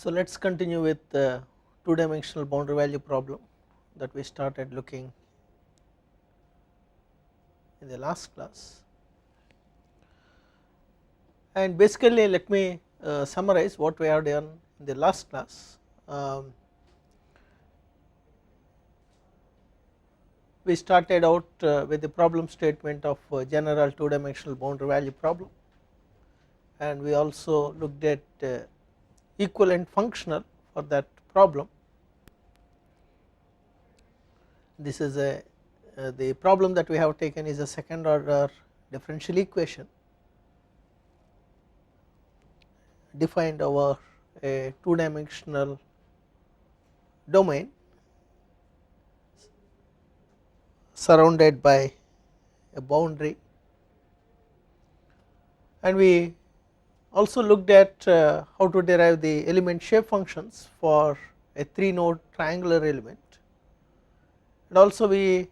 So let us continue with the two dimensional boundary value problem that we started looking in the last class. And basically let me summarize what we have done in the last class. We started out with the problem statement of general two dimensional boundary value problem, and we also looked at equivalent functional for that problem. This is a the problem that we have taken is a second order differential equation defined over a two dimensional domain surrounded by a boundary, and we also looked at how to derive the element shape functions for a 3 node triangular element, and also we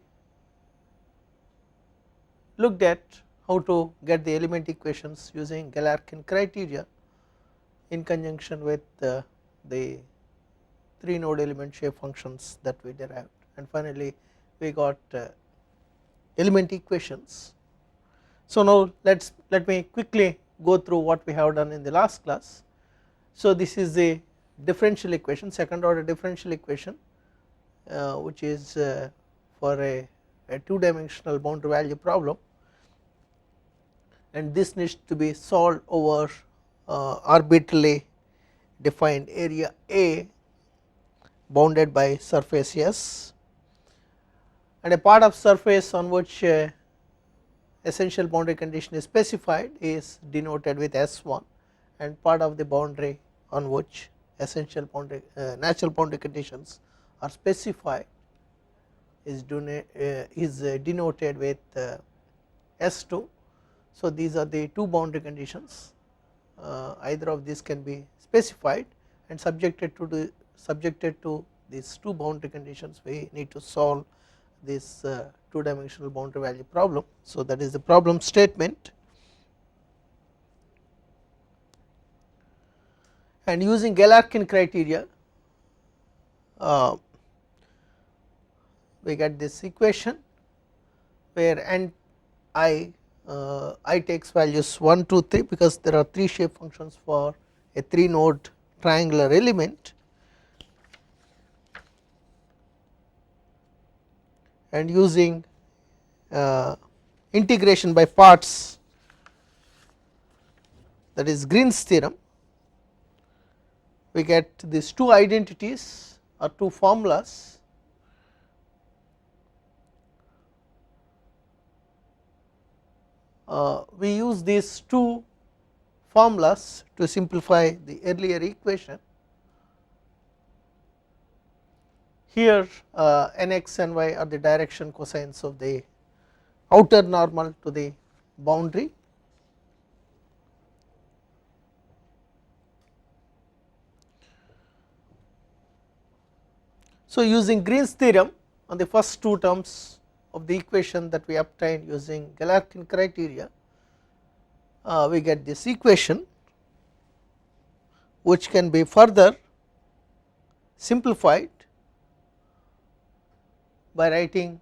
looked at how to get the element equations using Galerkin criteria in conjunction with the 3 node element shape functions that we derived, and finally we got element equations. So now let me quickly go through what we have done in the last class. So this is the differential equation, second order differential equation, which is for a two dimensional boundary value problem, and this needs to be solved over arbitrarily defined area A bounded by surface S, and a part of surface on which essential boundary condition is specified is denoted with S1, and part of the boundary on which essential boundary natural boundary conditions are specified is denoted with S2. So these are the two boundary conditions, either of these can be specified, and subjected to these two boundary conditions we need to solve this two dimensional boundary value problem. So that is the problem statement, and using Galerkin criteria we get this equation where n I takes values 1, 2, 3, because there are 3 shape functions for a 3 node triangular element, and using integration by parts, that is Green's theorem, we get these two identities or two formulas. We use these two formulas to simplify the earlier equation. Here nx and y are the direction cosines of the outer normal to the boundary, so using Green's theorem on the first two terms of the equation that we obtained using Galerkin criteria, we get this equation, which can be further simplified by writing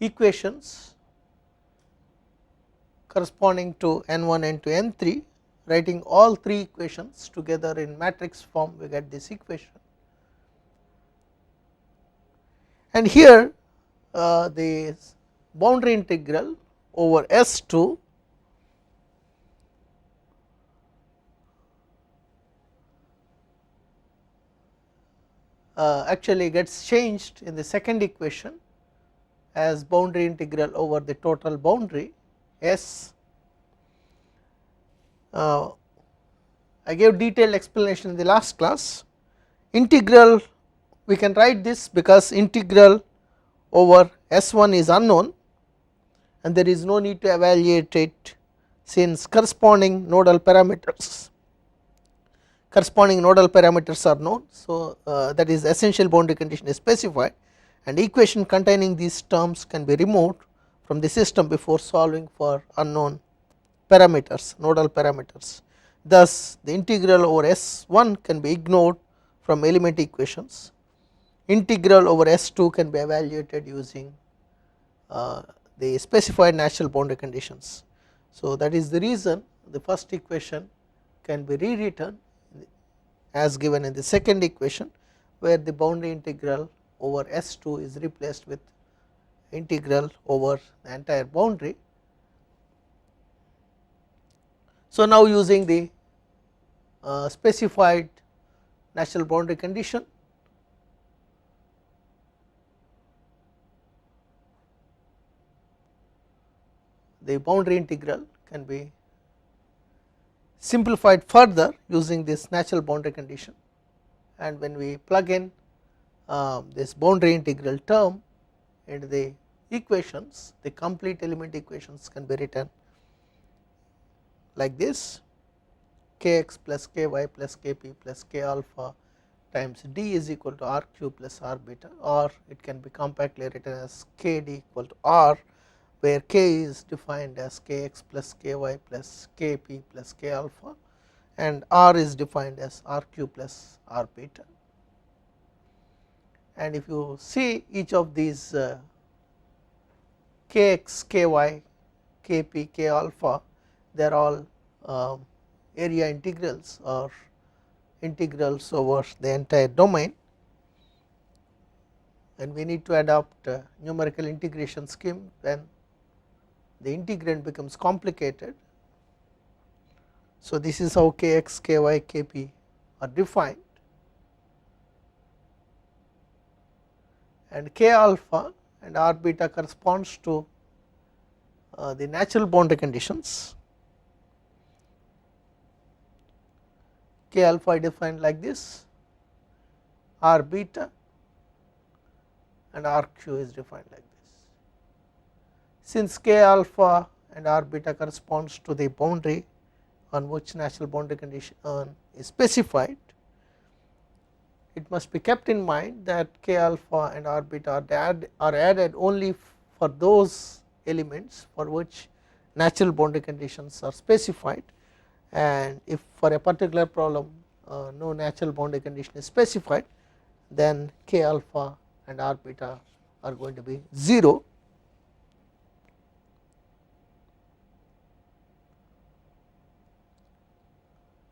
equations corresponding to n1, n2, n3, writing all 3 equations together in matrix form, we get this equation. And here the boundary integral over S2 actually gets changed in the second equation as boundary integral over the total boundary S. I gave detailed explanation in the last class. Integral, we can write this because integral over S1 is unknown, and there is no need to evaluate it since corresponding nodal parameters are known. So that is essential boundary condition is specified, and equation containing these terms can be removed from the system before solving for unknown parameters, nodal parameters. Thus, the integral over S1 can be ignored from element equations, integral over S2 can be evaluated using the specified natural boundary conditions. So, that is the reason the first equation can be rewritten as given in the second equation, where the boundary integral over S2 is replaced with integral over the entire boundary. So, now using the specified natural boundary condition, the boundary integral can be simplified further using this natural boundary condition, and when we plug in this boundary integral term into the equations, the complete element equations can be written like this: kx plus ky plus kp plus k alpha times d is equal to r cube plus r beta, or it can be compactly written as kd equal to r, where k is defined as kx plus ky plus kp plus k alpha, and r is defined as r cube plus r beta. And if you see each of these kx, ky, kp, k alpha, they are all area integrals or integrals over the entire domain, and we need to adopt numerical integration scheme when the integrand becomes complicated. So, this is how kx, ky, kp are defined, and k alpha and r beta corresponds to the natural boundary conditions. K alpha is defined like this, r beta and r q is defined like this. Since k alpha and r beta corresponds to the boundary on which natural boundary condition is specified, it must be kept in mind that k alpha and r beta are added only for those elements for which natural boundary conditions are specified, and if for a particular problem no natural boundary condition is specified, then k alpha and r beta are going to be 0.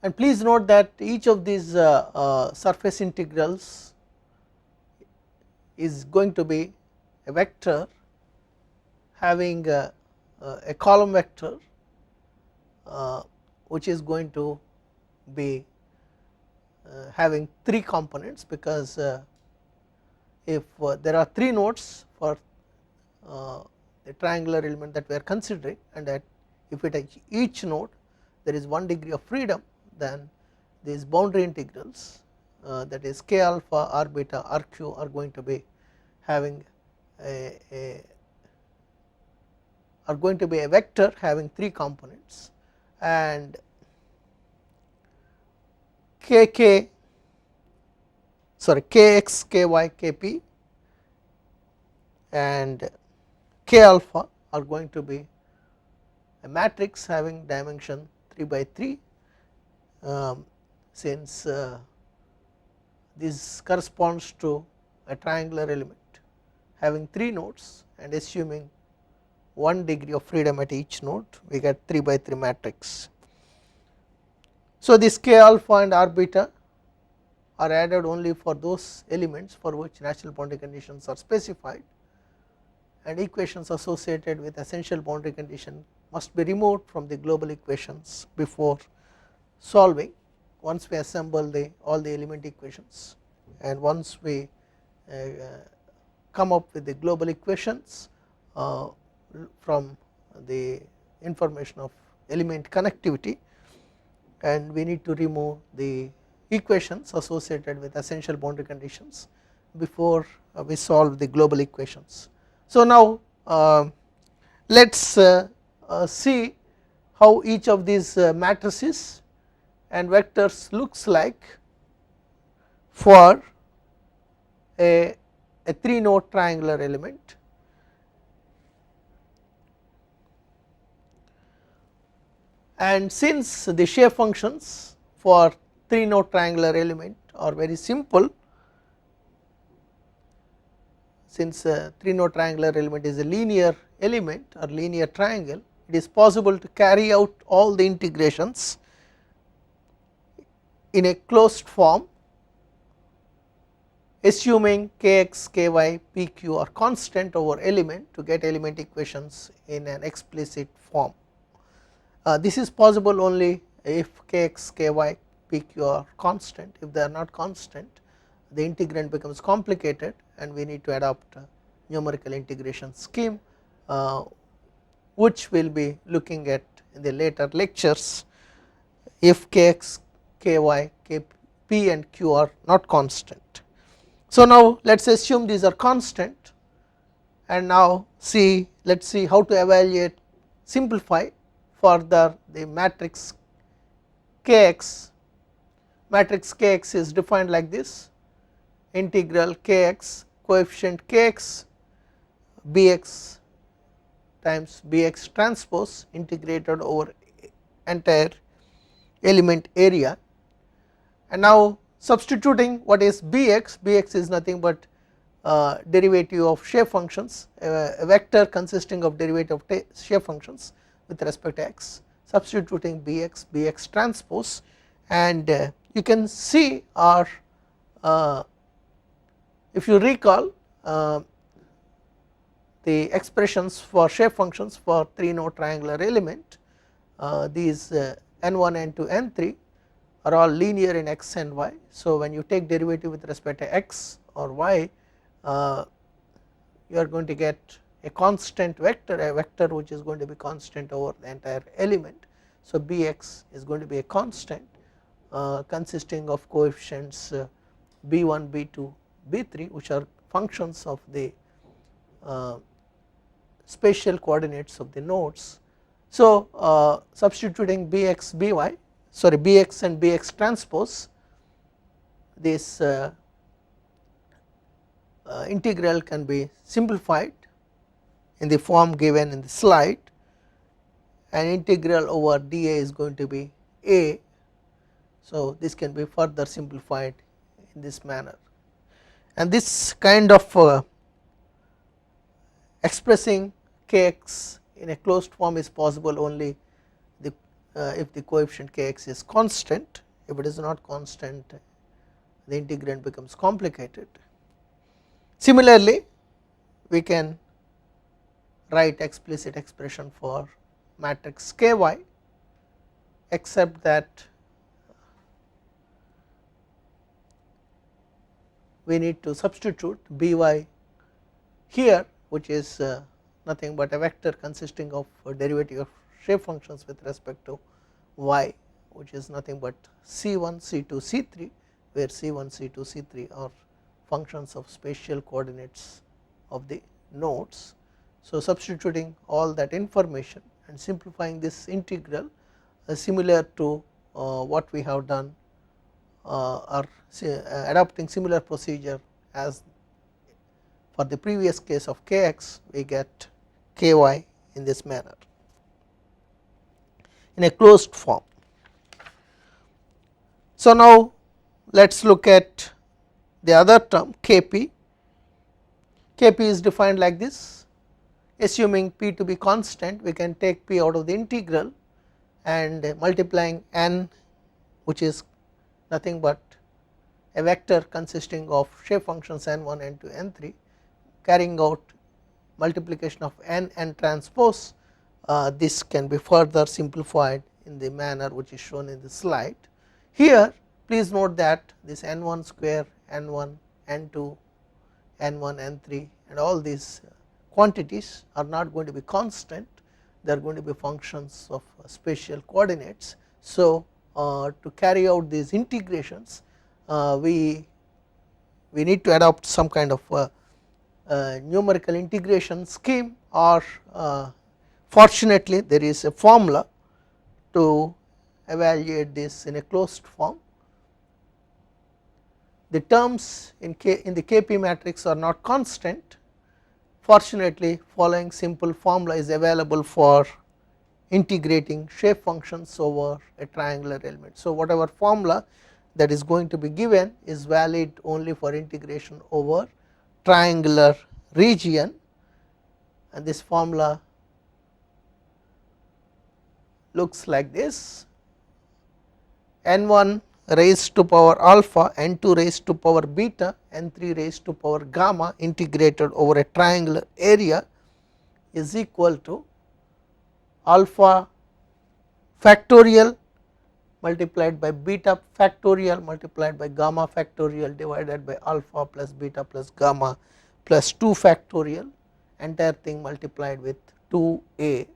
And please note that each of these surface integrals is going to be a vector having a column vector which is going to be having 3 components, because if there are 3 nodes for the triangular element that we are considering, and that if at each node there is 1 degree of freedom, then these boundary integrals that is k alpha, r beta, r q are going to be having a vector having 3 components, and kx, ky, kp and k alpha are going to be a matrix having dimension 3 by 3, since this corresponds to a triangular element having 3 nodes, and assuming 1 degree of freedom at each node, we get 3 by 3 matrix. So, this k alpha and r beta are added only for those elements for which natural boundary conditions are specified, and equations associated with essential boundary condition must be removed from the global equations before solving. Once we assemble all the element equations, and once we come up with the global equations from the information of element connectivity, and we need to remove the equations associated with essential boundary conditions before we solve the global equations. So, now let us see how each of these matrices and vectors looks like for a 3 node triangular element. and since the shape functions for 3 node triangular element are very simple, since 3 node triangular element is a linear element or linear triangle, it is possible to carry out all the integrations in a closed form, assuming kx, ky, pq are constant over element to get element equations in an explicit form. This is possible only if kx, ky, pq are constant. If they are not constant, the integrand becomes complicated and we need to adopt a numerical integration scheme, which we will be looking at in the later lectures if kx, ky, p and q are not constant. So, now let us assume these are constant, and now let us see how to evaluate, simplify further the matrix kx. Matrix kx is defined like this: integral kx coefficient kx bx times bx transpose integrated over entire element area. And now substituting what is bx, bx is nothing but derivative of shape functions, a vector consisting of derivative of shape functions with respect to x, substituting bx, bx transpose, and you can see, or if you recall, the expressions for shape functions for 3 node triangular element, these n1, n2, n3 are all linear in x and y. So, when you take derivative with respect to x or y, you are going to get a constant vector, a vector which is going to be constant over the entire element. So, bx is going to be a constant consisting of coefficients b1, b2, b3, which are functions of the spatial coordinates of the nodes. So, substituting bx, by, sorry, bx and bx transpose, this integral can be simplified in the form given in the slide, and integral over dA is going to be a. So, this can be further simplified in this manner, and this kind of expressing kx in a closed form is possible only if the coefficient kx is constant. If it is not constant, the integrand becomes complicated. Similarly, we can write explicit expression for matrix ky, except that we need to substitute by here, which is nothing but a vector consisting of a derivative of shape functions with respect to y, which is nothing but c1, c2, c3, where c1, c2, c3 are functions of spatial coordinates of the nodes. So, substituting all that information and simplifying this integral similar to what we have done, or adopting similar procedure as for the previous case of kx, we get ky in this manner in a closed form. So, now let us look at the other term kp. Kp is defined like this: assuming p to be constant, we can take p out of the integral and multiplying n, which is nothing but a vector consisting of shape functions n1, n2, n3, carrying out multiplication of n transpose. This can be further simplified in the manner which is shown in the slide. Here please note that this n1 square, n1, n2, n1, n3 and all these quantities are not going to be constant, they are going to be functions of spatial coordinates. So, to carry out these integrations, we need to adopt some kind of numerical integration scheme, or fortunately there is a formula to evaluate this in a closed form. The terms in the Kp matrix are not constant. Fortunately, following simple formula is available for integrating shape functions over a triangular element. So, whatever formula that is going to be given is valid only for integration over triangular region, and this formula looks like this: n1 raised to power alpha, n2 raised to power beta, n3 raised to power gamma integrated over a triangular area is equal to alpha factorial multiplied by beta factorial multiplied by gamma factorial divided by alpha plus beta plus gamma plus 2 factorial, entire thing multiplied with 2a,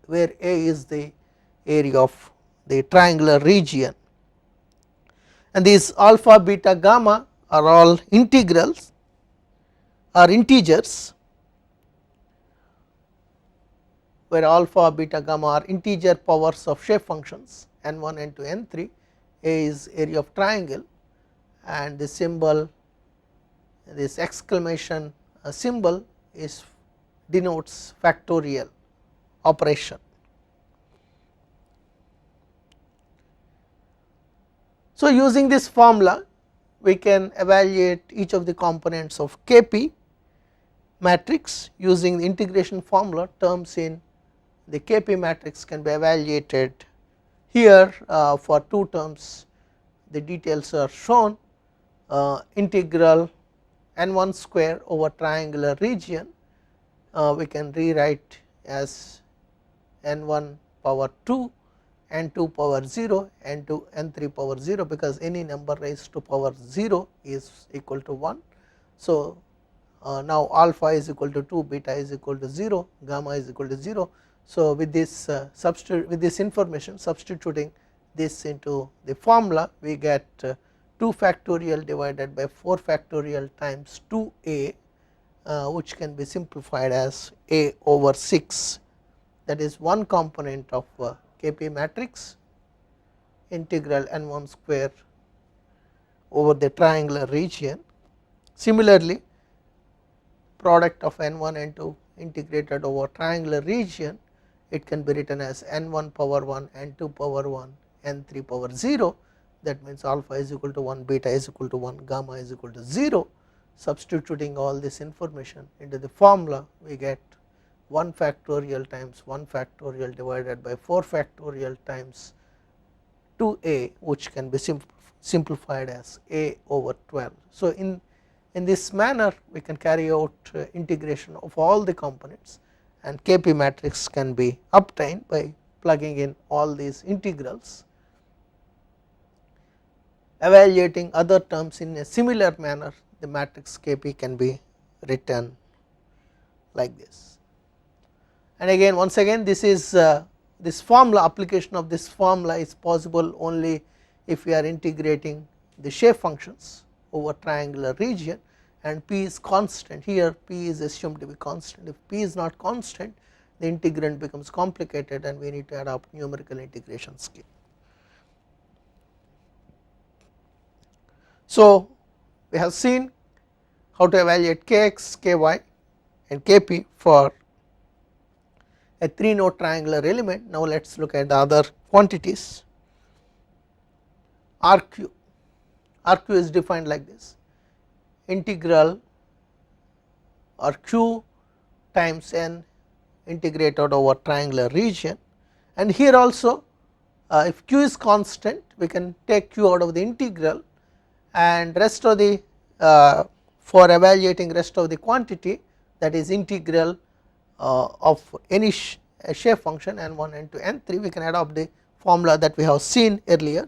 where a is the area of the triangular region, and these alpha beta gamma are all integrals or integers, where alpha beta gamma are integer powers of shape functions n1 n2 n3. A is area of triangle, and the symbol, this exclamation symbol is denotes factorial operation. So, using this formula we can evaluate each of the components of Kp matrix. Using the integration formula, terms in the Kp matrix can be evaluated here. For 2 terms the details are shown. Integral n1 square over triangular region we can rewrite as n1 power 2, n2 power 0, n2 n3 power 0, because any number raised to power 0 is equal to 1. So, now alpha is equal to 2, beta is equal to 0, gamma is equal to 0. So, with this with this information, substituting this into the formula, we get 2 factorial divided by 4 factorial times 2a, which can be simplified as a over 6, that is one component of Kp matrix, integral n1 square over the triangular region. Similarly, product of n1 n2 integrated over triangular region, it can be written as n1 power 1, n2 power 1, n3 power 0. That means alpha is equal to 1, beta is equal to 1, gamma is equal to 0. Substituting all this information into the formula, we get 1 factorial times 1 factorial divided by 4 factorial times 2a, which can be simplified as a over 12. So, in this manner we can carry out integration of all the components, and Kp matrix can be obtained by plugging in all these integrals. Evaluating other terms in a similar manner, the matrix Kp can be written like this. And again, once again, this is this formula, application of this formula is possible only if we are integrating the shape functions over triangular region, and p is constant. Here p is assumed to be constant. If p is not constant, the integrand becomes complicated and we need to adopt numerical integration scheme. So, we have seen how to evaluate kx, ky and kp for a 3 node triangular element. Now, let us look at the other quantities. Rq is defined like this: integral or q times n integrated over triangular region, and here also if q is constant we can take q out of the integral, and rest of the for evaluating rest of the quantity, that is integral of any shape function n1 n2 n3, we can adopt the formula that we have seen earlier.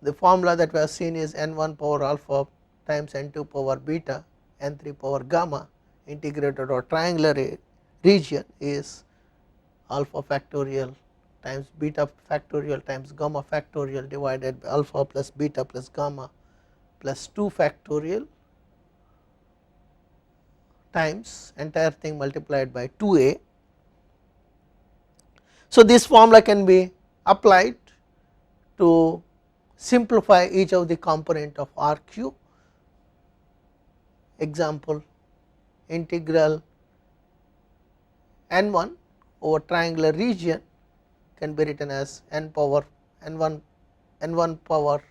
The formula that we have seen is n1 power alpha times n2 power beta, n3 power gamma integrated over triangular region is alpha factorial times beta factorial times gamma factorial divided by alpha plus beta plus gamma plus 2 factorial times entire thing multiplied by 2a. So, this formula can be applied to simplify each of the component of Rq. Example, integral n1 over triangular region can be written as n power n1 power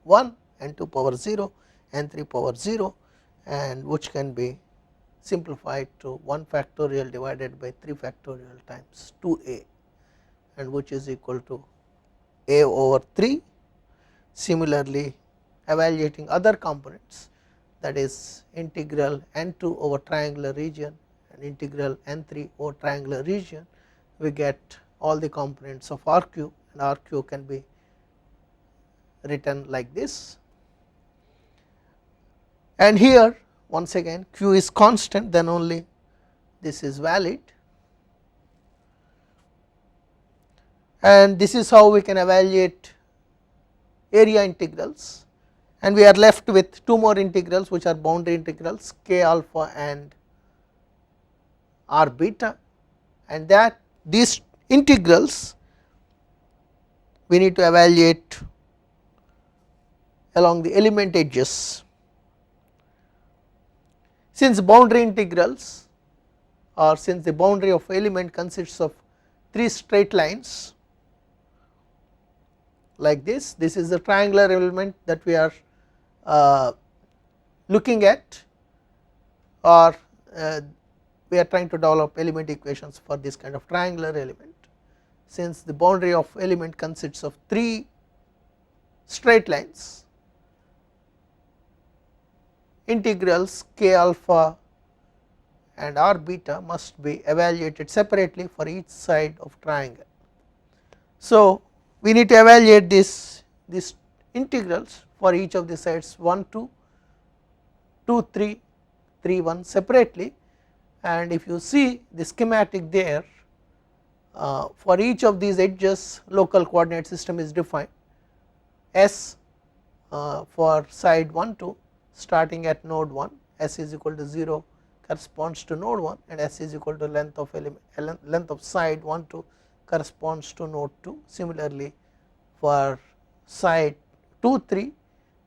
1, n2 power 0, n3 power 0, and which can be simplified to 1 factorial divided by 3 factorial times 2a, and which is equal to a over 3. Similarly, evaluating other components, that is integral n2 over triangular region and integral n3 over triangular region, we get all the components of RQ, and RQ can be written like this. And here once again Q is constant, then only this is valid, and this is how we can evaluate area integrals, and we are left with two more integrals which are boundary integrals k alpha and r beta, and that these integrals we need to evaluate along the element edges. Since boundary integrals, or since the boundary of element consists of 3 straight lines like this is the triangular element that we are looking at, or we are trying to develop element equations for this kind of triangular element. Since the boundary of element consists of 3 straight lines, integrals k alpha and r beta must be evaluated separately for each side of triangle. So, we need to evaluate these integrals for each of the sides 1 2, 2 3, 3 1 separately, and if you see the schematic there, for each of these edges local coordinate system is defined. S for side 1 2 starting at node 1, S is equal to 0 corresponds to node 1, and S is equal to length of side 1 2 corresponds to node 2. Similarly, for side 2 3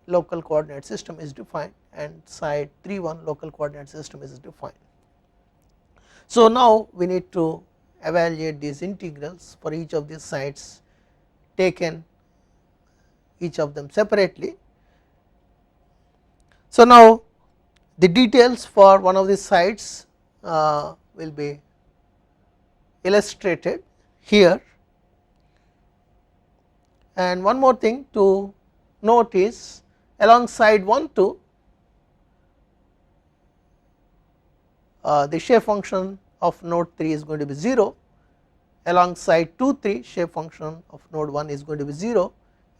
local coordinate system is defined, and side 3 1 local coordinate system is defined. So, now we need to evaluate these integrals for each of these sides, taken each of them separately. So, now the details for one of these sides will be illustrated here, and one more thing to note is along side 1 2 the shape function of node 3 is going to be 0, along side 2 3 shape function of node 1 is going to be 0,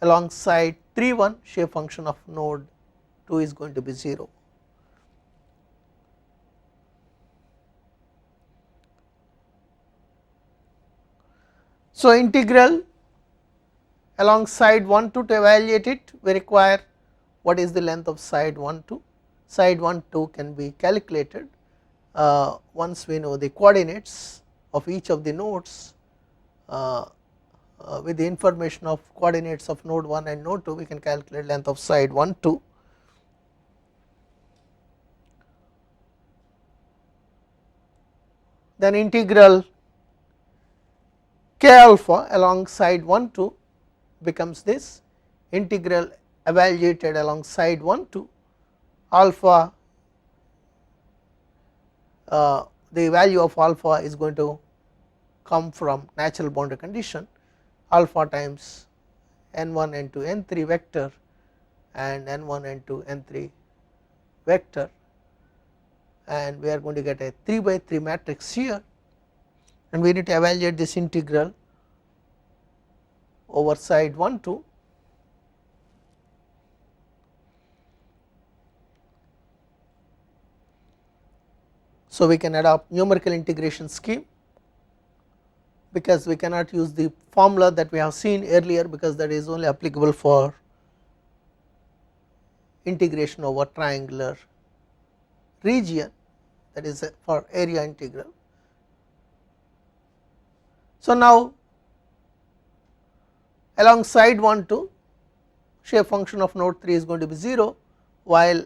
along side 3 1 shape function of node 2 is going to be 0. So, integral along side 1 2 to evaluate it, we require what is the length of side 1 2. Side 1 2 can be calculated once we know the coordinates of each of the nodes. With the information of coordinates of node 1 and node 2, we can calculate length of side 1 2. Then integral k alpha along side 1 2 becomes this integral evaluated along side 1 2 alpha, the value of alpha is going to come from natural boundary condition alpha times n1 n2 n3 vector and n1 n2 n3 vector, and we are going to get a 3 by 3 matrix here, and we need to evaluate this integral over side 1 2. So, we can adopt numerical integration scheme, because we cannot use the formula that we have seen earlier, because that is only applicable for integration over triangular region, that is for area integral. So, now along side 1 2 shape function of node 3 is going to be 0, while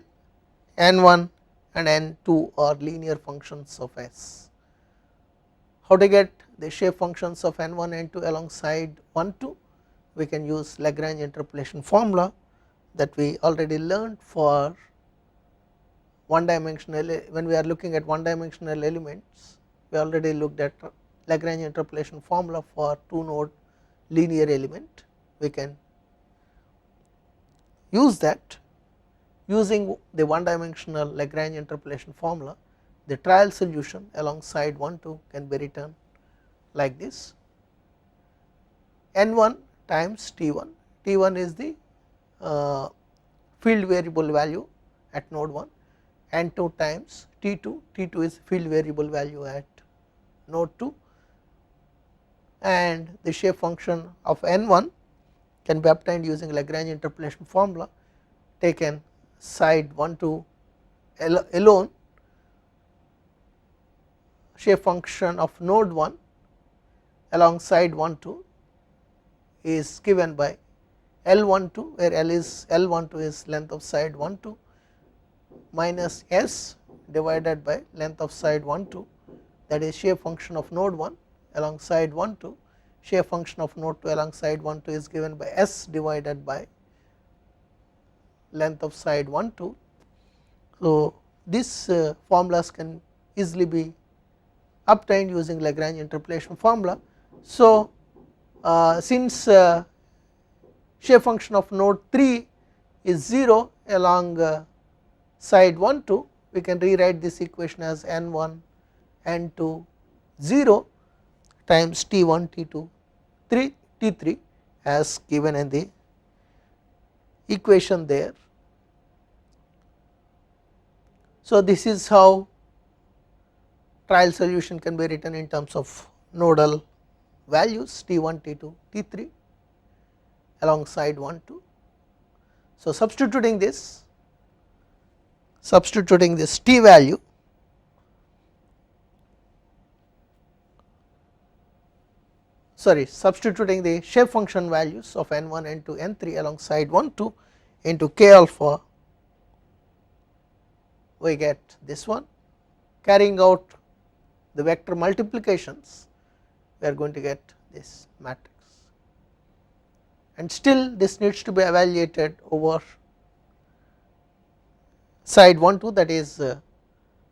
n1 and n2 are linear functions of S. How to get the shape functions of n1 n2 along side 1 2? We can use Lagrange interpolation formula that we already learned for one dimensional. When we are looking at one dimensional elements, we already looked at Lagrange interpolation formula for 2 node linear element. We can use that. Using the one dimensional Lagrange interpolation formula, the trial solution along side 1 2 can be written like this: n1 times t1, t1 is the field variable value at node 1, n2 times t2, t2 is field variable value at node 2, and the shape function of n1 can be obtained using Lagrange interpolation formula, taken side 1 2 alone. Shape function of node 1 along side 1 2 is given by L12, where L12 is length of side 1 2 minus S divided by length of side 1 2, that is shape function of node 1 along side 1 2. Shape function of node 2 along side 1 2 is given by S divided by length of side 1 2. So, these formulas can easily be obtained using Lagrange interpolation formula. So, since shape function of node 3 is 0 along side 1 2, we can rewrite this equation as n1 n2 0 times t1 t2 3 t3 as given in the equation there. So, this is how trial solution can be written in terms of nodal values t1 t2 t3 along side 1 2. So, substituting this t value, substituting the shape function values of n1 n2 n3 along side 1 2 into k alpha, we get this one. Carrying out the vector multiplications, we are going to get this matrix, and still this needs to be evaluated over side 1 2, that is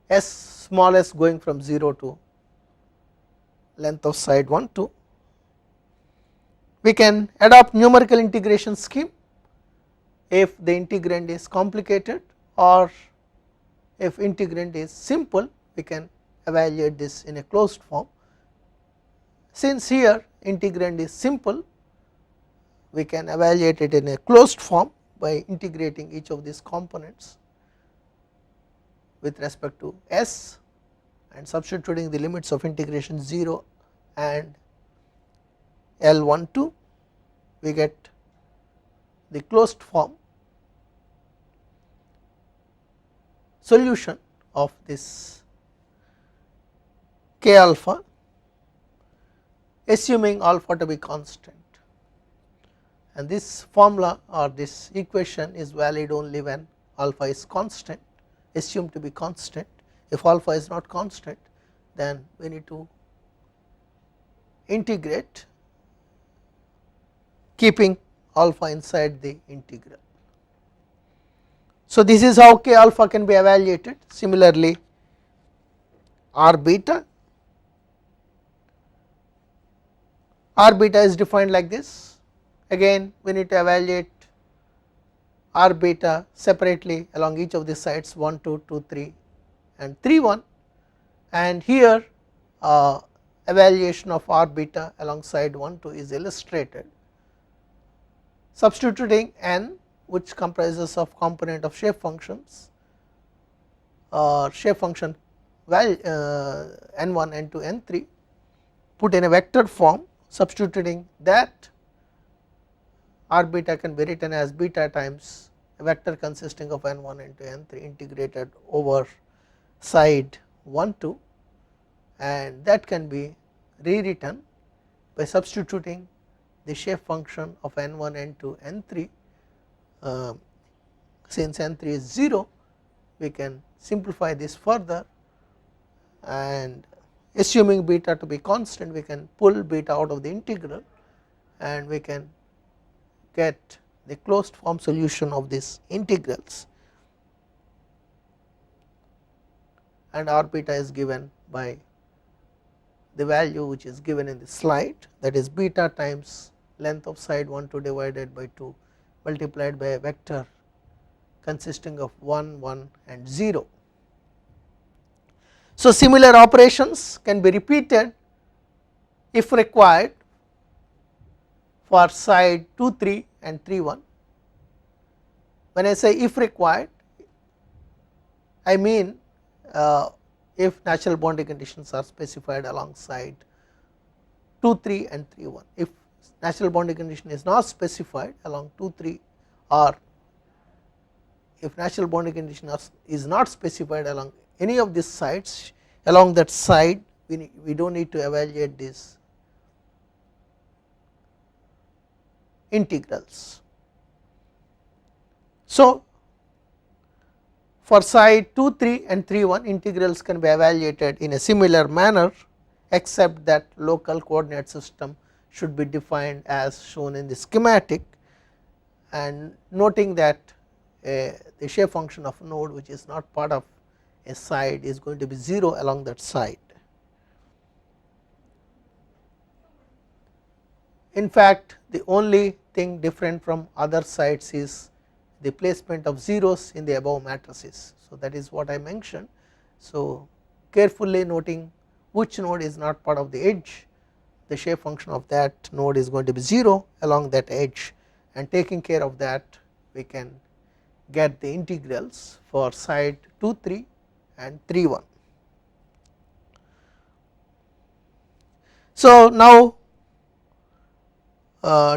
s small s going from 0 to length of side 1 2. We can adopt numerical integration scheme if the integrand is complicated, or if integrand is simple, we can evaluate this in a closed form. Since here integrand is simple, we can evaluate it in a closed form by integrating each of these components with respect to s and substituting the limits of integration 0 and L12, we get the closed form solution of this k alpha, assuming alpha to be constant, and this formula or this equation is valid only when alpha is constant, assumed to be constant. If alpha is not constant, then we need to integrate keeping alpha inside the integral. So, this is how k alpha can be evaluated. Similarly, r beta is defined like this. Again we need to evaluate r beta separately along each of the sides 1 2 2 3 and 3 1, and here evaluation of r beta along side 1 2 is illustrated. Substituting n, which comprises of component of shape functions or shape function value n1 n2 n3, put in a vector form. Substituting that, r beta can be written as beta times a vector consisting of n1 n2 n3 integrated over side 1 2, and that can be rewritten by substituting the shape function of n1 n2 n3. Since n3 is 0, we can simplify this further and assuming beta to be constant, we can pull beta out of the integral and we can get the closed form solution of these integrals, and r beta is given by the value which is given in the slide, that is beta times length of side 1 2 divided by 2 multiplied by a vector consisting of 1 1 and 0. So, similar operations can be repeated if required for side 2 3 and 3 1. When I say if required, I mean if natural boundary conditions are specified alongside 2 3 and 3 1. If natural boundary condition is not specified along 2 3, or if natural boundary condition is not specified along any of these sides, along that side we do not need to evaluate these integrals. So, for side 2 3 and 3 1, integrals can be evaluated in a similar manner, except that local coordinate system should be defined as shown in the schematic, and noting that the shape function of node which is not part of a side is going to be 0 along that side. In fact, the only thing different from other sides is the placement of zeros in the above matrices. So, that is what I mentioned. So, carefully noting which node is not part of the edge, the shape function of that node is going to be 0 along that edge, and taking care of that we can get the integrals for side 2 3 and 3 1. So, now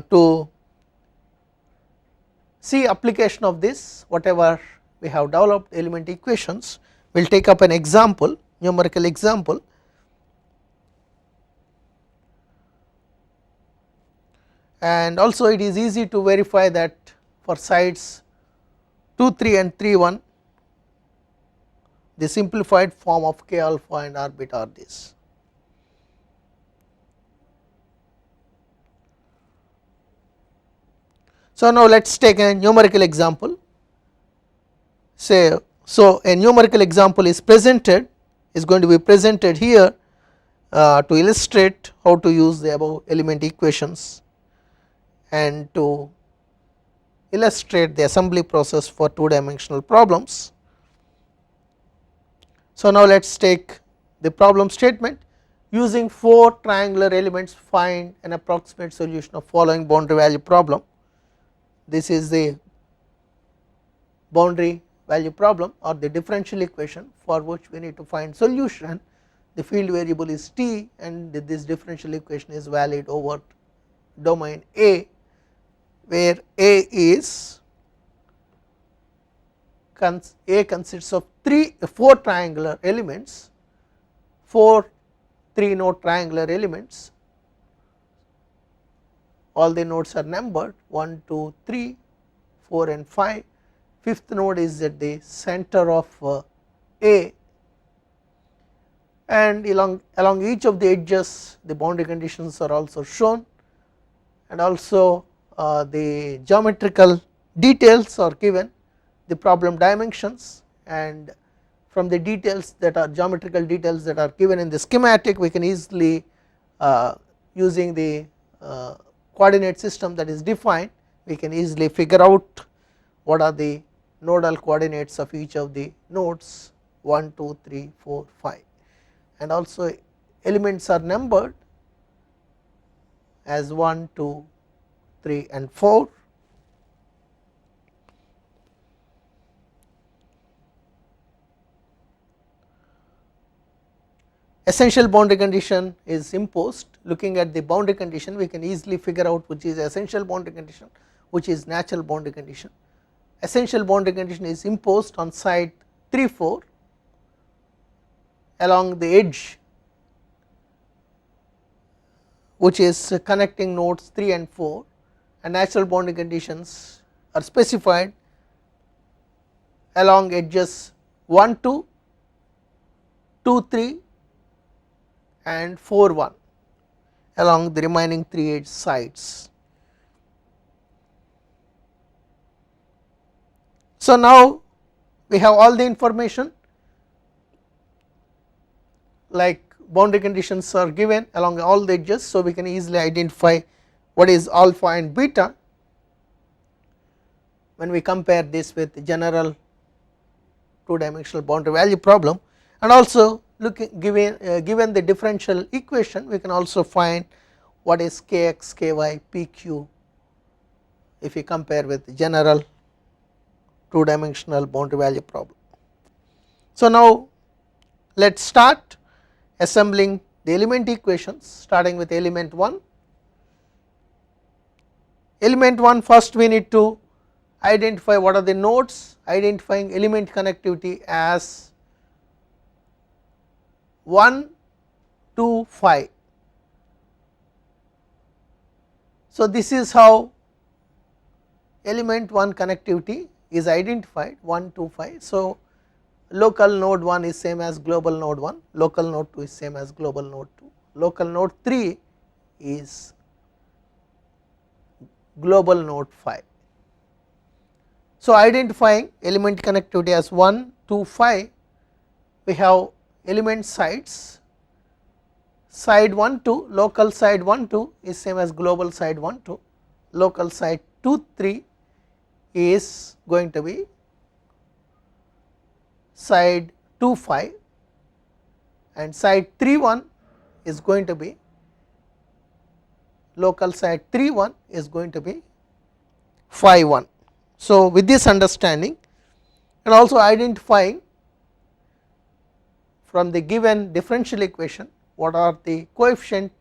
to see application of this, whatever we have developed element equations, we will take up an example, numerical example. And also it is easy to verify that for sides 2 3 and 3 1, the simplified form of k alpha and r beta are this. So, now let us take a numerical example. Say, so a numerical example is going to be presented here to illustrate how to use the above element equations and to illustrate the assembly process for 2-dimensional problems. So, now let us take the problem statement: using 4 triangular elements find an approximate solution of following boundary value problem. This is the boundary value problem or the differential equation for which we need to find solution. The field variable is t, and this differential equation is valid over domain A, where A consists of 4 triangular elements, 4 3 node triangular elements. All the nodes are numbered 1 2 3 4 and 5. Fifth node is at the center of A, and along each of the edges the boundary conditions are also shown, and also the geometrical details are given, the problem dimensions, and from the details that are geometrical details that are given in the schematic, we can easily using the coordinate system that is defined, we can easily figure out what are the nodal coordinates of each of the nodes 1 2 3 4 5, and also elements are numbered as 1 2 3 and 4. Essential boundary condition is imposed. Looking at the boundary condition, we can easily figure out which is essential boundary condition, which is natural boundary condition. Essential boundary condition is imposed on side 3 4 along the edge which is connecting nodes 3 and 4, and natural boundary conditions are specified along edges 1 2 2 3 and 4 1 along the remaining 3 edge sides. So, now we have all the information, like boundary conditions are given along all the edges. So, we can easily identify what is alpha and beta when we compare this with the general 2 dimensional boundary value problem, and also given the differential equation, we can also find what is kx, ky, pq if we compare with the general 2 dimensional boundary value problem. So, now let us start assembling the element equations, starting with element 1. Element 1, first we need to identify what are the nodes, identifying element connectivity as 1, 2, 5. So, this is how element 1 connectivity is identified, 1, 2, 5. So, local node 1 is same as global node 1, local node 2 is same as global node 2, local node 3 is global node 5. So, identifying element connectivity as 1, 2, 5, we have element sides, side 1, 2, local side 1, 2 is same as global side 1, 2, local side 2, 3 is going to be side 2, 5, and side 3, 1 is going to be local side 3, 1 is going to be 5, 1. So, with this understanding and also identifying from the given differential equation what are the coefficients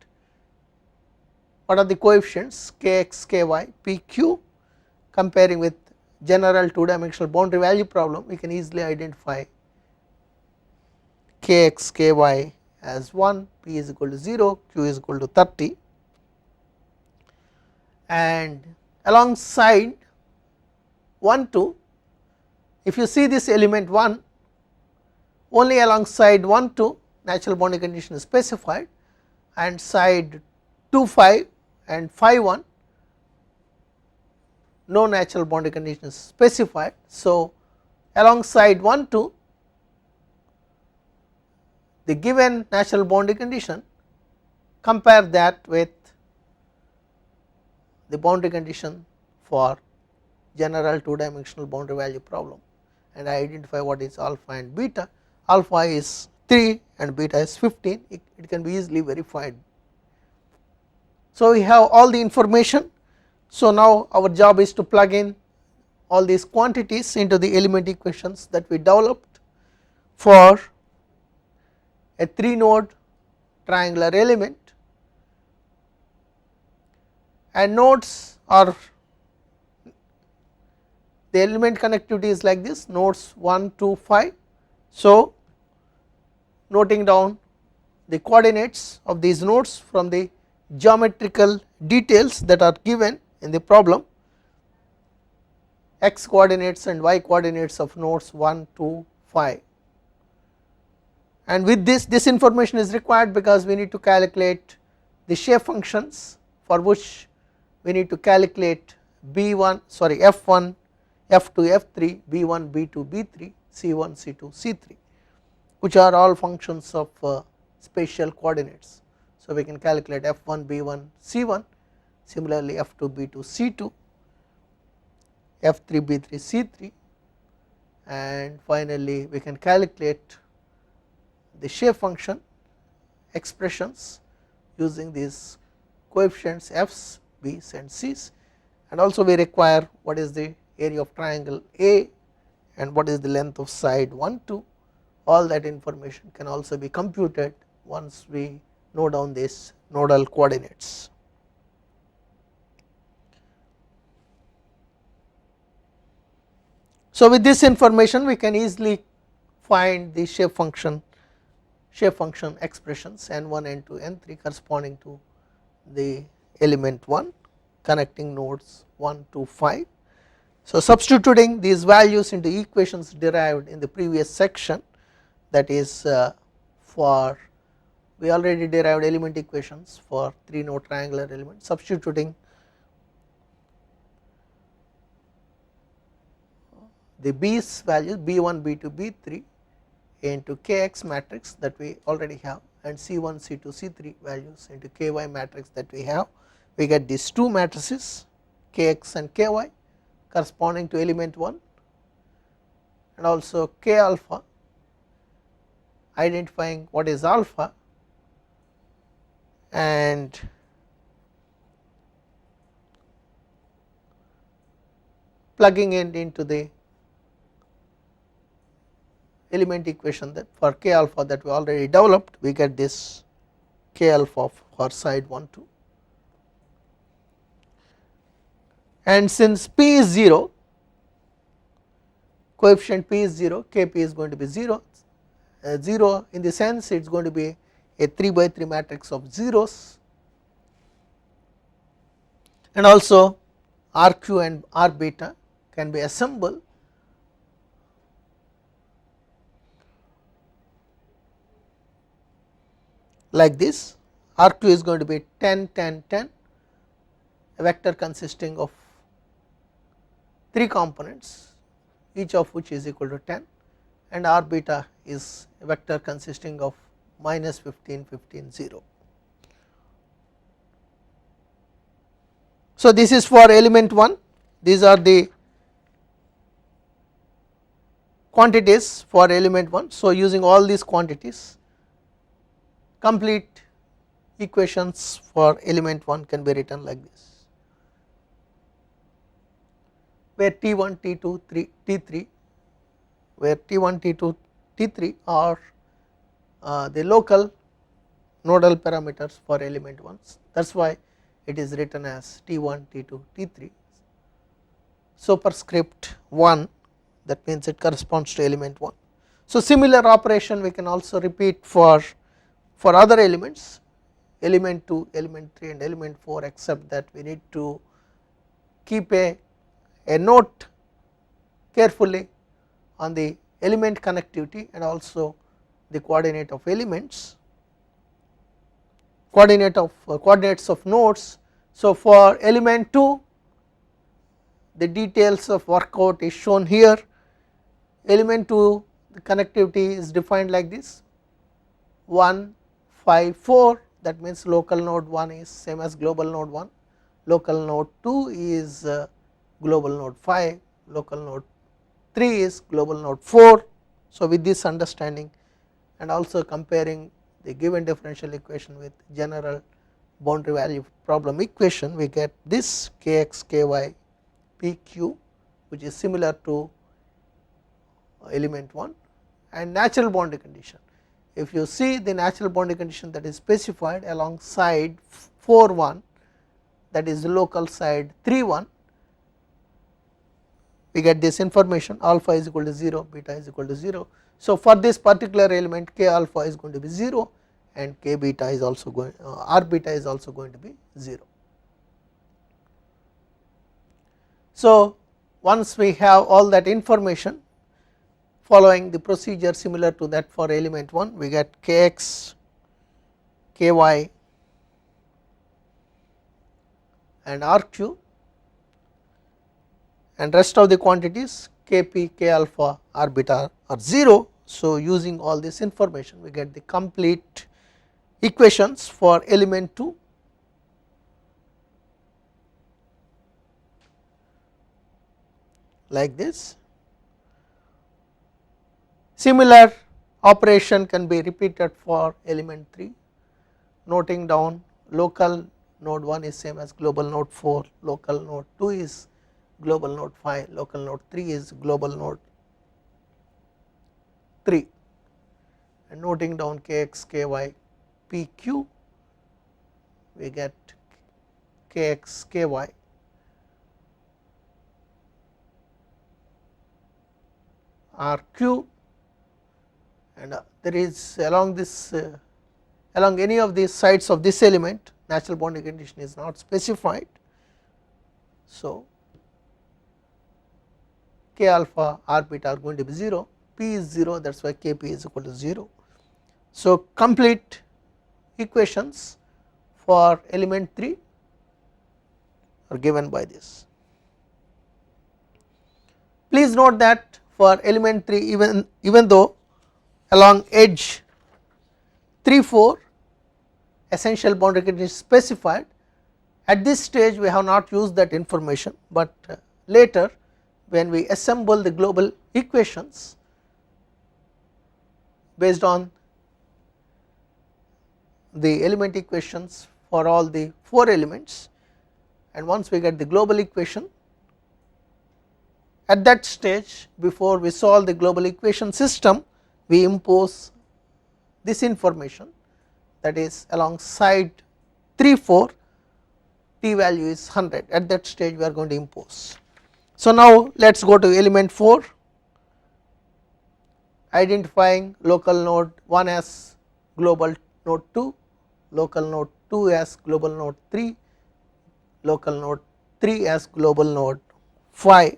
kx, ky, pq, comparing with general 2 dimensional boundary value problem, we can easily identify kx, ky as 1, p is equal to 0, q is equal to 30, and alongside 1, 2, if you see this element 1, only alongside 1, 2 natural boundary condition is specified, and side 2, 5 and 5, 1 no natural boundary condition is specified. So, alongside 1, 2 the given natural boundary condition, compare that with the boundary condition for general 2 dimensional boundary value problem, and identify what is alpha and beta. Alpha is 3 and beta is 15, it can be easily verified. So, we have all the information. So, now our job is to plug in all these quantities into the element equations that we developed for a 3 node triangular element, and nodes are the element connectivity is like this, nodes 1, 2, 5. So, noting down the coordinates of these nodes from the geometrical details that are given in the problem, x coordinates and y coordinates of nodes 1, 2, 5, and with this information is required because we need to calculate the shape functions, for which we need to calculate f1, f2, f3, b1, b2, b3, c1, c2, c3, which are all functions of spatial coordinates. So, we can calculate f1, b1, c1, similarly f2, b2, c2, f3, b3, c3, and finally we can calculate the shape function expressions using these coefficients f's, b's and c's, and also we require what is the area of triangle A and what is the length of side 1, 2. All that information can also be computed once we note down these nodal coordinates. So, with this information we can easily find the shape function expressions n1, n2, n3 corresponding to the element 1 connecting nodes 1 to 5. So, substituting these values into equations derived in the previous section, that is for we already derived element equations for 3 node triangular element, substituting the B's values B1, B2, B3 into Kx matrix that we already have, and C1, C2, C3 values into Ky matrix that we have. We get these two matrices Kx and Ky corresponding to element 1, and also K alpha identifying what is alpha, and plugging it into the element equation that for K alpha that we already developed, we get this K alpha for side 1 2, and since P is 0, coefficient P is 0, Kp is going to be 0, 0 in the sense it is going to be a 3 by 3 matrix of zeros, and also Rq and R beta can be assembled like this. Rq is going to be 10 10 10, a vector consisting of 3 components each of which is equal to 10, and R beta is a vector consisting of minus 15 15 0. So, this is for element 1, these are the quantities for element 1. So, using all these quantities, complete equations for element 1 can be written like this, where T1, T2, T3, where T1, T2, T3 are the local nodal parameters for element 1. That is why it is written as T1, T2, T3 superscript 1, that means it corresponds to element 1. So, similar operation we can also repeat for other elements, element 2, element 3 and element 4, except that we need to keep a note carefully on the element connectivity and also the coordinate of elements, coordinates of nodes. So, for element 2 the details of workout is shown here. Element 2 the connectivity is defined like this: 1 5 4, that means local node 1 is same as global node 1, local node 2 is global node 5, local node 3 is global node 4. So, with this understanding and also comparing the given differential equation with general boundary value problem equation, we get this Kx, Ky, Pq, which is similar to element 1, and natural boundary condition. If you see the natural boundary condition that is specified along side 4 1, that is the local side 3 1, we get this information: alpha is equal to 0, beta is equal to 0. So, for this particular element K alpha is going to be 0 and K beta is also going R beta is also going to be 0. So, once we have all that information, following the procedure similar to that for element 1, we get Kx, Ky and Rq, and rest of the quantities Kp, K alpha, R beta are 0. So, using all this information we get the complete equations for element 2. Like this. Similar operation can be repeated for element 3, noting down local node 1 is same as global node 4, local node 2 is global node 5, local node 3 is global node 3, and noting down Kx, Ky, Pq, we get Kx, Ky, Rq, and there is along this along any of these sides of this element natural boundary condition is not specified. So, K alpha, R beta are going to be 0, P is 0, that is why Kp is equal to 0. So, complete equations for element 3 are given by this. Please note that for element 3, even though along edge 3 4 essential boundary condition is specified, at this stage we have not used that information, but later when we assemble the global equations based on the element equations for all the 4 elements, and once we get the global equation, at that stage before we solve the global equation system, we impose this information, that is along side 3 4 t value is 100, at that stage we are going to impose. So now let us go to element 4, identifying local node 1 as global node 2, local node 2 as global node 3, local node 3 as global node 5,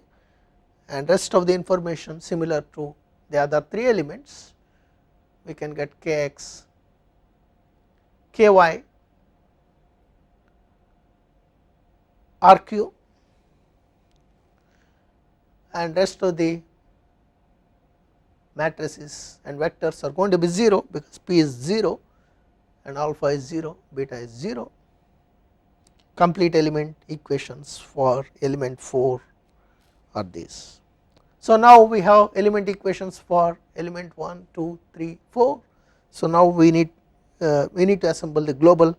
and rest of the information similar to the other 3 elements. We can get kx, ky, rq, and rest of the matrices and vectors are going to be 0, because p is 0 and alpha is 0, beta is 0. Complete element equations for element 4 are these. So now we have element equations for element 1, 2, 3, 4. So now we need to assemble the global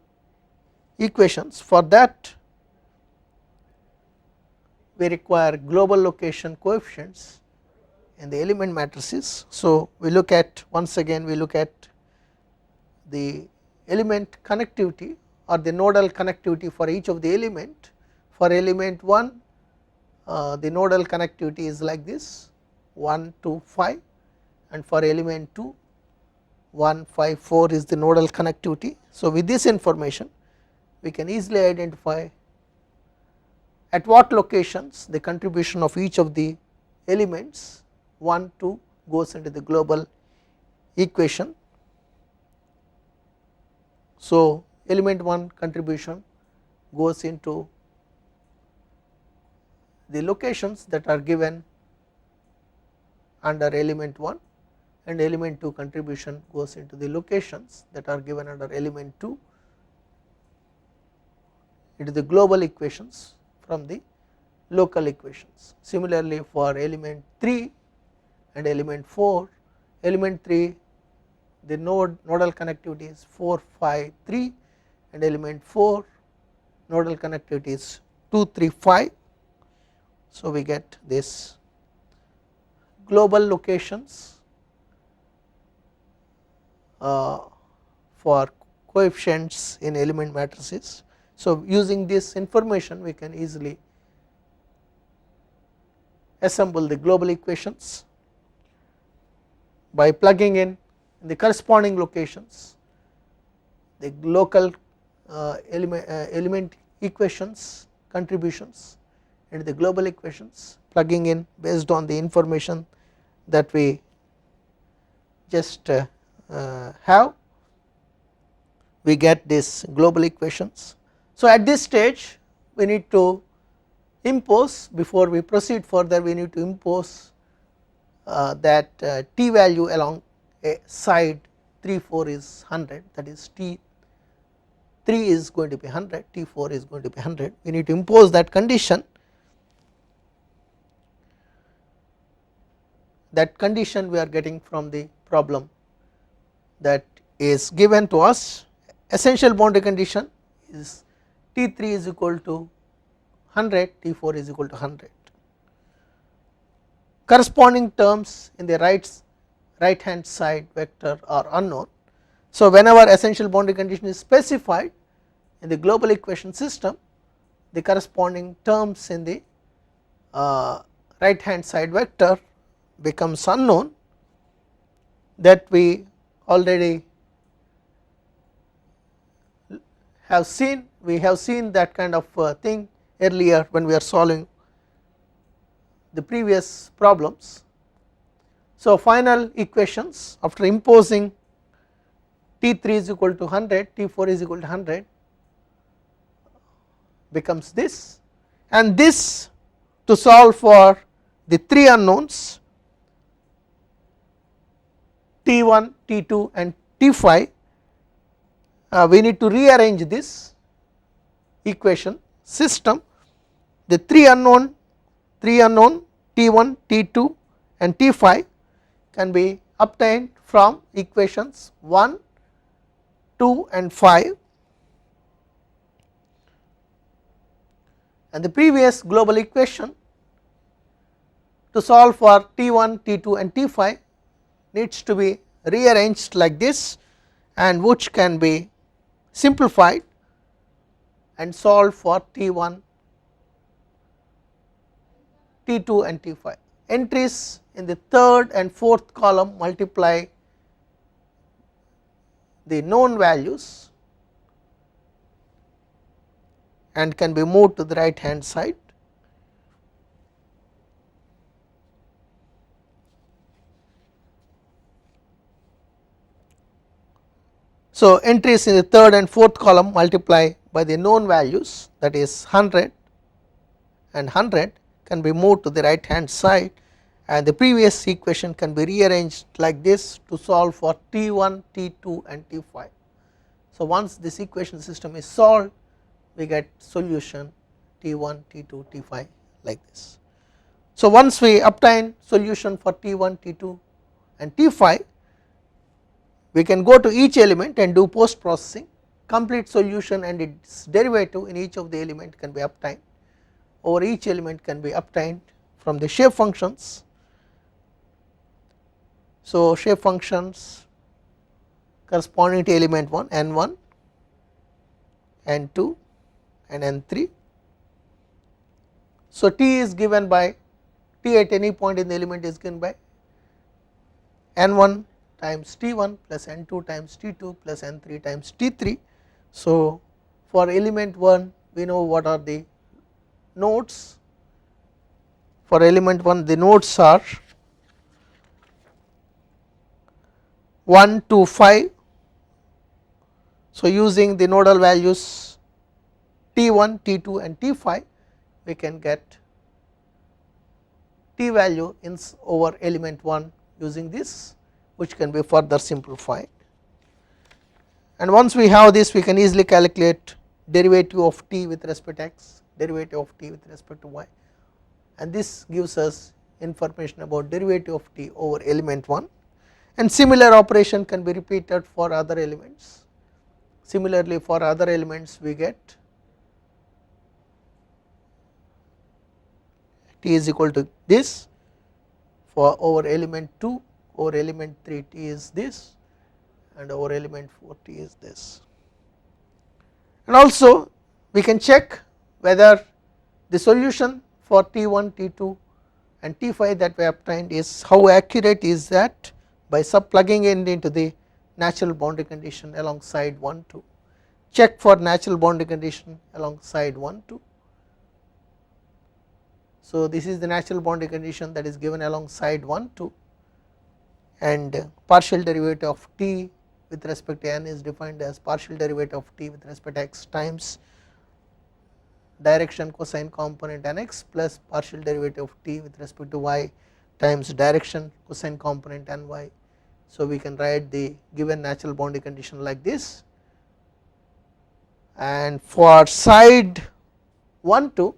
equations. For that we require global location coefficients in the element matrices. So we look at, once again we look at the element connectivity or the nodal connectivity for each of the element. For element 1, the nodal connectivity is like this 1 2 5, and for element 2 1 5 4 is the nodal connectivity. So with this information we can easily identify at what locations the contribution of each of the elements 1 2 goes into the global equation. So element 1 contribution goes into the locations that are given under element 1, and element 2 contribution goes into the locations that are given under element 2 into the global equations from the local equations. Similarly for element 3 and element 4, element 3 the nodal connectivity is 4 5 3, and element 4 nodal connectivity is 2 3 5. So we get this global locations for coefficients in element matrices. So using this information we can easily assemble the global equations by plugging in the corresponding locations the local element equations contributions into the global equations, plugging in based on the information that we just have, we get these global equations. So at this stage we need to impose, before we proceed further we need to impose that t value along a side 3 4 is 100, that is t 3 is going to be 100, t 4 is going to be 100. We need to impose that condition. That condition we are getting from the problem that is given to us. Essential boundary condition is t 3 is equal to 100, t 4 is equal to 100. Corresponding terms in the right hand side vector are unknown. So whenever essential boundary condition is specified in the global equation system, the corresponding terms in the right hand side vector becomes unknown, that we already have seen. We have seen that kind of thing earlier when we are solving the previous problems. So final equations, after imposing T3 is equal to 100, T4 is equal to 100 becomes this, and this to solve for the 3 unknowns T1, T2 and T5, we need to rearrange this equation system. The 3 unknown T1, T2 and T5 can be obtained from equations 1, 2 and 5, and the previous global equation to solve for T1, T2 and T5 needs to be rearranged like this, and which can be simplified and solved for T1, T2 and T5. Entries in the third and fourth column multiply the known values and can be moved to the right hand side. So, entries in the third and fourth column multiply by the known values, that is 100 and 100 can be moved to the right hand side, and the previous equation can be rearranged like this to solve for T1, T2 and T5. So, once this equation system is solved, we get solution T1, T2, T5 like this. So, once we obtain solution for T1, T2 and T5, we can go to each element and do post processing. Complete solution and its derivative in each of the element can be obtained, over each element can be obtained from the shape functions. So, shape functions corresponding to element 1, n1, n2 and n3. So, t is given by t at any point in the element is given by n1 times T1 plus N2 times T2 plus N3 times T3. So, for element 1 we know what are the nodes. For element 1 the nodes are 1, 2, 5. So, using the nodal values T1, T2 and T5, we can get T value in over element 1 using this, which can be further simplified. And once we have this, we can easily calculate derivative of t with respect to x, derivative of t with respect to y, and this gives us information about derivative of t over element 1, and similar operation can be repeated for other elements. Similarly, for other elements we get t is equal to this, for over element 2, over element 3 t is this, and over element 4 t is this. And also we can check whether the solution for T1, T2 and T5 that we obtained is how accurate is that by sub plugging it into the natural boundary condition alongside 1, 2. Check for natural boundary condition alongside 1, 2. So, this is the natural boundary condition that is given alongside 1, 2, and partial derivative of t with respect to n is defined as partial derivative of t with respect to x times direction cosine component nx plus partial derivative of t with respect to y times direction cosine component ny. So, we can write the given natural boundary condition like this, and for side 1, 2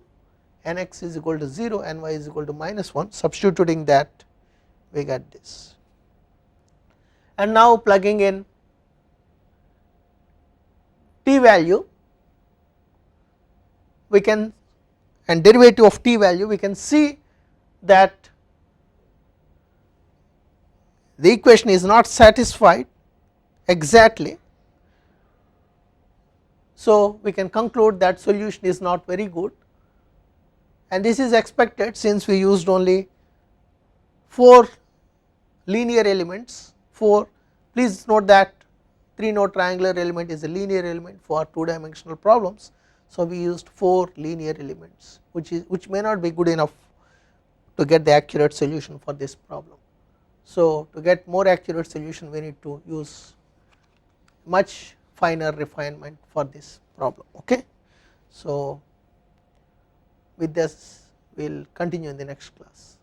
nx is equal to 0, ny is equal to -1, substituting that we get this. And now plugging in t value, we can, and derivative of t value, we can see that the equation is not satisfied exactly. So, we can conclude that solution is not very good, and this is expected since we used only 4 linear elements. 4, please note that 3 node triangular element is a linear element for 2 dimensional problems. So, we used 4 linear elements, which may not be good enough to get the accurate solution for this problem. So, to get more accurate solution we need to use much finer refinement for this problem. Okay. So, with this we will continue in the next class.